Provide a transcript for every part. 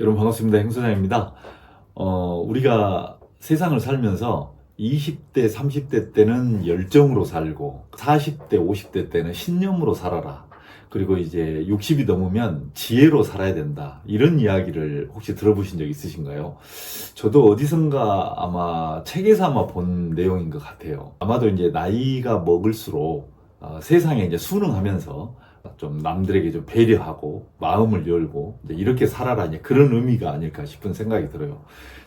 여러분 반갑습니다. 행소장입니다. 우리가 세상을 살면서 20대, 30대 때는 열정으로 살고 40대, 50대 때는 신념으로 살아라. 그리고 이제 60이 넘으면 지혜로 살아야 된다. 이런 이야기를 혹시 들어보신 적 있으신가요? 저도 어디선가 아마 책에서 아마 본 내용인 것 같아요. 아마도 이제 나이가 먹을수록 세상에 이제 순응하면서 좀 남들에게 좀 배려하고 마음을 열고 이제 이렇게 살아라, 이제 그런 의미가 아닐까 싶은 생각이 들어요.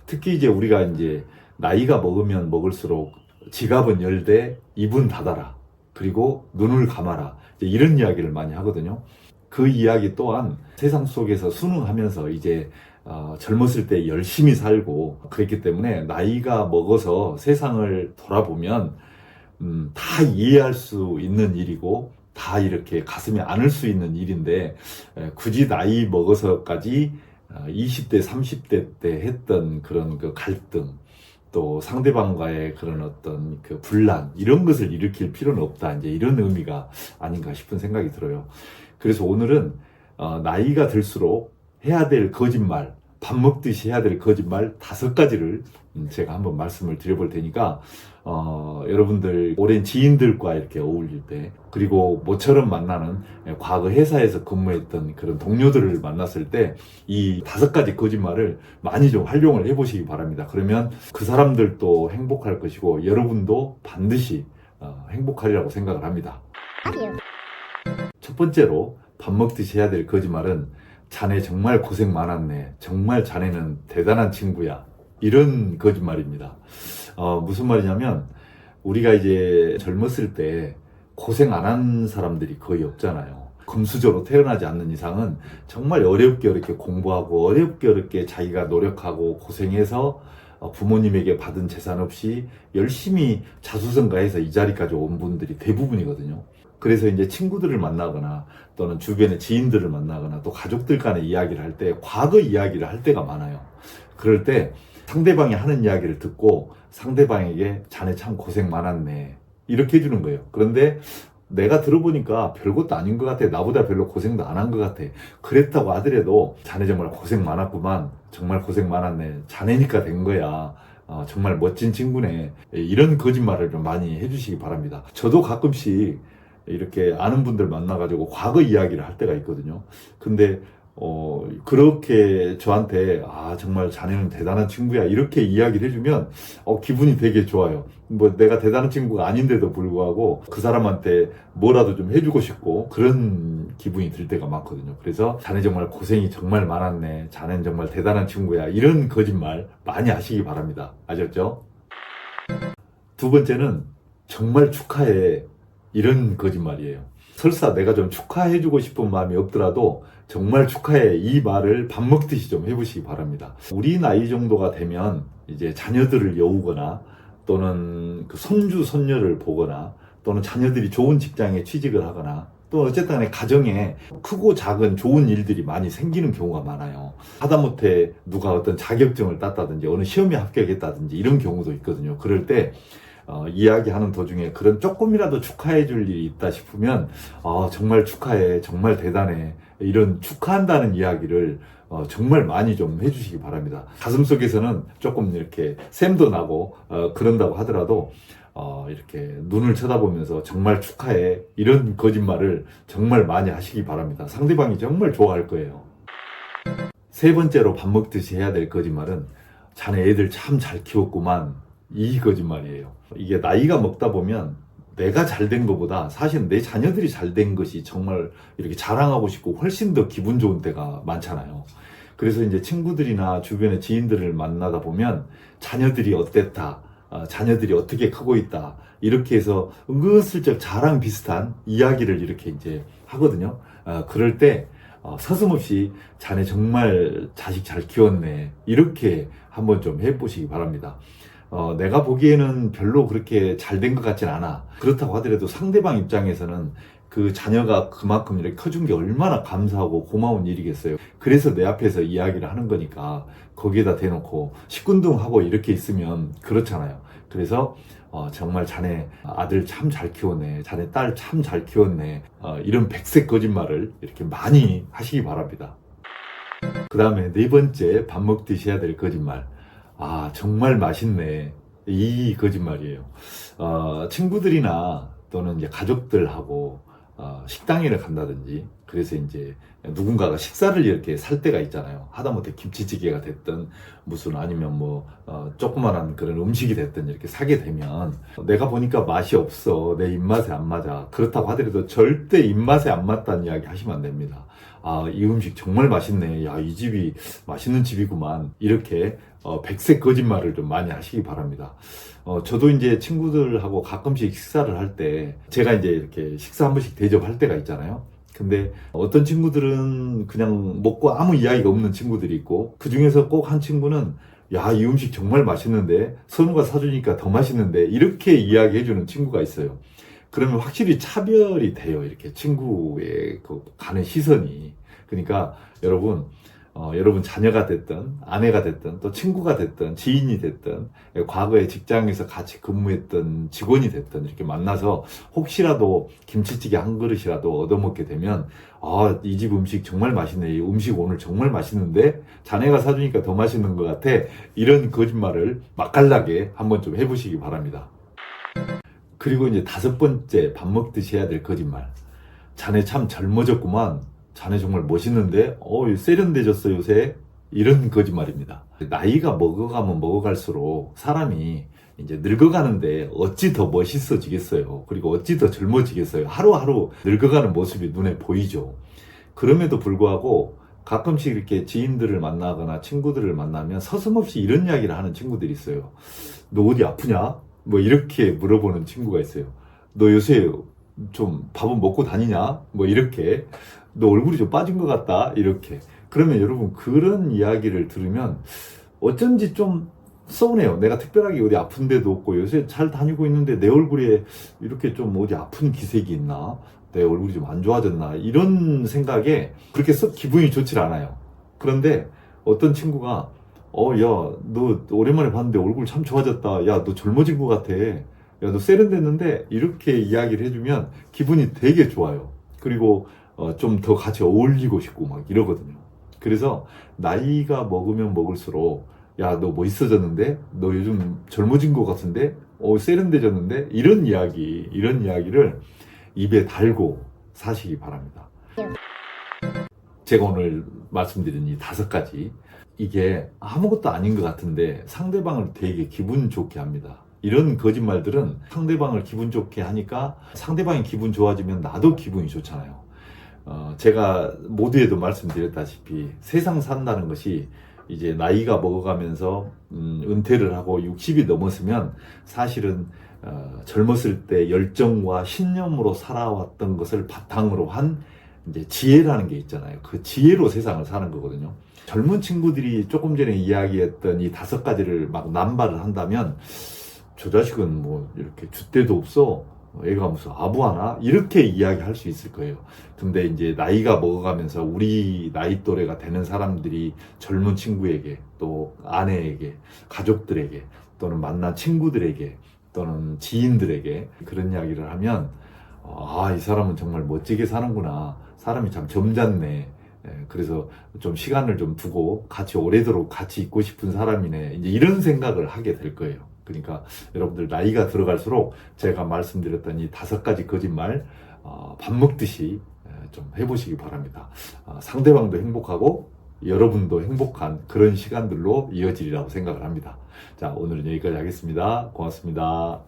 특히 이제 우리가 이제 나이가 먹으면 먹을수록 지갑은 열되 입은 닫아라, 그리고 눈을 감아라, 이제 이런 이야기를 많이 하거든요. 그 이야기 또한 세상 속에서 순응하면서 이제 젊었을 때 열심히 살고 그랬기 때문에 나이가 먹어서 세상을 돌아보면 다 이해할 수 있는 일이고 다 이렇게 가슴에 안을 수 있는 일인데, 굳이 나이 먹어서까지 20대, 30대 때 했던 그런 그 갈등, 또 상대방과의 그런 어떤 그 분란, 이런 것을 일으킬 필요는 없다, 이제 이런 의미가 아닌가 싶은 생각이 들어요. 그래서 오늘은 나이가 들수록 해야 될 거짓말, 밥 먹듯이 해야 될 거짓말 5가지를 제가 한번 말씀을 드려볼 테니까, 여러분들 오랜 지인들과 이렇게 어울릴 때, 그리고 모처럼 만나는 과거 회사에서 근무했던 그런 동료들을 만났을 때 이 5가지 거짓말을 많이 좀 활용을 해보시기 바랍니다. 그러면 그 사람들도 행복할 것이고 여러분도 반드시 행복하리라고 생각을 합니다. 첫 번째로 밥 먹듯이 해야 될 거짓말은, 자네 정말 고생 많았네, 정말 자네는 대단한 친구야, 이런 거짓말입니다. 무슨 말이냐면, 우리가 이제 젊었을 때 고생 안 한 사람들이 거의 없잖아요. 금수저로 태어나지 않는 이상은 정말 어렵게 어렵게 공부하고 어렵게 어렵게 자기가 노력하고 고생해서 부모님에게 받은 재산 없이 열심히 자수성가해서 이 자리까지 온 분들이 대부분이거든요. 그래서 이제 친구들을 만나거나 또는 주변의 지인들을 만나거나 또 가족들 간의 이야기를 할 때 과거 이야기를 할 때가 많아요. 그럴 때 상대방이 하는 이야기를 듣고 상대방에게 자네 참 고생 많았네, 이렇게 해주는 거예요. 그런데 내가 들어보니까 별것도 아닌 것 같아, 나보다 별로 고생도 안 한 것 같아, 그랬다고 하더라도 자네 정말 고생 많았구만, 정말 고생 많았네, 자네니까 된 거야, 정말 멋진 친구네, 이런 거짓말을 좀 많이 해주시기 바랍니다. 저도 가끔씩 이렇게 아는 분들 만나가지고 과거 이야기를 할 때가 있거든요. 근데 그렇게 저한테 정말 자네는 대단한 친구야, 이렇게 이야기를 해주면 기분이 되게 좋아요. 뭐 내가 대단한 친구가 아닌데도 불구하고 그 사람한테 뭐라도 좀 해주고 싶고 그런 기분이 들 때가 많거든요. 그래서 자네 정말 고생이 정말 많았네, 자네는 정말 대단한 친구야, 이런 거짓말 많이 하시기 바랍니다. 아셨죠? 두 번째는 정말 축하해, 이런 거짓말이에요. 설사 내가 좀 축하해주고 싶은 마음이 없더라도 정말 축하해, 이 말을 밥 먹듯이 좀 해보시기 바랍니다. 우리 나이 정도가 되면 이제 자녀들을 여우거나 또는 그 손주, 손녀를 보거나 또는 자녀들이 좋은 직장에 취직을 하거나 또 어쨌든 간에 가정에 크고 작은 좋은 일들이 많이 생기는 경우가 많아요. 하다못해 누가 어떤 자격증을 땄다든지 어느 시험에 합격했다든지 이런 경우도 있거든요. 그럴 때 이야기하는 도중에 그런 조금이라도 축하해 줄 일이 있다 싶으면 정말 축하해, 정말 대단해, 이런 축하한다는 이야기를 정말 많이 좀 해주시기 바랍니다. 가슴속에서는 조금 이렇게 샘도 나고 그런다고 하더라도 이렇게 눈을 쳐다보면서 정말 축하해, 이런 거짓말을 정말 많이 하시기 바랍니다. 상대방이 정말 좋아할 거예요. 세 번째로 밥 먹듯이 해야 될 거짓말은, 자네 애들 참 잘 키웠구만, 이 거짓말이에요. 이게 나이가 먹다 보면 내가 잘 된 것보다 사실 내 자녀들이 잘 된 것이 정말 이렇게 자랑하고 싶고 훨씬 더 기분 좋은 때가 많잖아요. 그래서 이제 친구들이나 주변의 지인들을 만나다 보면 자녀들이 어땠다, 자녀들이 어떻게 크고 있다, 이렇게 해서 은근슬쩍 자랑 비슷한 이야기를 이렇게 이제 하거든요. 그럴 때 서슴없이 자네 정말 자식 잘 키웠네, 이렇게 한번 좀 해보시기 바랍니다. 내가 보기에는 별로 그렇게 잘 된 것 같진 않아. 그렇다고 하더라도 상대방 입장에서는 그 자녀가 그만큼 이렇게 커준 게 얼마나 감사하고 고마운 일이겠어요. 그래서 내 앞에서 이야기를 하는 거니까 거기에다 대놓고 시큰둥하고 이렇게 있으면 그렇잖아요. 그래서 정말 자네 아들 참 잘 키웠네, 자네 딸 참 잘 키웠네, 이런 백색 거짓말을 이렇게 많이 하시기 바랍니다. 그 다음에 네 번째, 밥 먹듯이 해야 될 거짓말. 아, 정말 맛있네. 이 거짓말이에요. 친구들이나 또는 이제 가족들하고 식당에를 간다든지, 그래서 이제 누군가가 식사를 이렇게 살 때가 있잖아요. 하다못해 김치찌개가 됐든 무슨 아니면 뭐 조그만한 그런 음식이 됐든 이렇게 사게 되면 내가 보니까 맛이 없어, 내 입맛에 안 맞아, 그렇다고 하더라도 절대 입맛에 안 맞다는 이야기 하시면 안 됩니다. 아, 이 음식 정말 맛있네, 야, 이 집이 맛있는 집이구만, 이렇게 백색 거짓말을 좀 많이 하시기 바랍니다. 저도 이제 친구들하고 가끔씩 식사를 할 때 제가 이제 이렇게 식사 한 번씩 대접할 때가 있잖아요. 근데 어떤 친구들은 그냥 먹고 아무 이야기가 없는 친구들이 있고, 그 중에서 꼭 한 친구는 야, 이 음식 정말 맛있는데, 선우가 사주니까 더 맛있는데, 이렇게 이야기해주는 친구가 있어요. 그러면 확실히 차별이 돼요. 이렇게 친구의 그 가는 시선이. 그러니까 여러분 자녀가 됐든 아내가 됐든 또 친구가 됐든 지인이 됐든 과거에 직장에서 같이 근무했던 직원이 됐든 이렇게 만나서 혹시라도 김치찌개 한 그릇이라도 얻어먹게 되면 아, 이 집 음식 정말 맛있네, 이 음식 오늘 정말 맛있는데 자네가 사주니까 더 맛있는 것 같아, 이런 거짓말을 맛깔나게 한번 좀 해보시기 바랍니다. 그리고 이제 다섯 번째, 밥 먹듯이 해야 될 거짓말. 자네 참 젊어졌구만, 자네 정말 멋있는데, 세련돼졌어 요새, 이런 거짓말입니다. 나이가 먹어가면 먹어갈수록 사람이 이제 늙어가는데 어찌 더 멋있어지겠어요. 그리고 어찌 더 젊어지겠어요. 하루하루 늙어가는 모습이 눈에 보이죠. 그럼에도 불구하고 가끔씩 이렇게 지인들을 만나거나 친구들을 만나면 서슴없이 이런 이야기를 하는 친구들이 있어요. 너 어디 아프냐? 뭐 이렇게 물어보는 친구가 있어요. 너 요새 좀 밥은 먹고 다니냐? 뭐 이렇게. 너 얼굴이 좀 빠진 것 같다, 이렇게. 그러면 여러분, 그런 이야기를 들으면 어쩐지 좀 서운해요. 내가 특별하게 어디 아픈 데도 없고 요새 잘 다니고 있는데 내 얼굴에 이렇게 좀 어디 아픈 기색이 있나? 내 얼굴이 좀 안 좋아졌나? 이런 생각에 그렇게 썩 기분이 좋질 않아요. 그런데 어떤 친구가 야, 너 오랜만에 봤는데 얼굴 참 좋아졌다. 야, 너 젊어진 것 같아. 야, 너 세련됐는데, 이렇게 이야기를 해주면 기분이 되게 좋아요. 그리고 좀 더 같이 어울리고 싶고 막 이러거든요. 그래서 나이가 먹으면 먹을수록 야, 너 멋있어졌는데? 너 요즘 젊어진 것 같은데? 세련돼졌는데? 이런 이야기를 입에 달고 사시기 바랍니다. 제가 오늘 말씀드린 이 다섯 가지, 이게 아무것도 아닌 것 같은데 상대방을 되게 기분 좋게 합니다. 이런 거짓말들은 상대방을 기분 좋게 하니까 상대방이 기분 좋아지면 나도 기분이 좋잖아요. 제가 모두에도 말씀드렸다시피 세상 산다는 것이 이제 나이가 먹어가면서 은퇴를 하고 60이 넘었으면 사실은 젊었을 때 열정과 신념으로 살아왔던 것을 바탕으로 한 이제 지혜라는 게 있잖아요. 그 지혜로 세상을 사는 거거든요. 젊은 친구들이 조금 전에 이야기했던 이 다섯 가지를 막 남발을 한다면 저 자식은 뭐 이렇게 줏대도 없어, 애가 무슨 아부하나, 이렇게 이야기할 수 있을 거예요. 근데 이제 나이가 먹어가면서 우리 나이 또래가 되는 사람들이 젊은 친구에게, 또 아내에게, 가족들에게, 또는 만난 친구들에게, 또는 지인들에게 그런 이야기를 하면 이 사람은 정말 멋지게 사는구나, 사람이 참 점잖네, 그래서 좀 시간을 좀 두고 같이 오래도록 같이 있고 싶은 사람이네, 이제 이런 생각을 하게 될 거예요. 그러니까 여러분들 나이가 들어갈수록 제가 말씀드렸던 이 다섯 가지 거짓말 밥 먹듯이 좀 해보시기 바랍니다. 상대방도 행복하고 여러분도 행복한 그런 시간들로 이어지리라고 생각을 합니다. 자, 오늘은 여기까지 하겠습니다. 고맙습니다.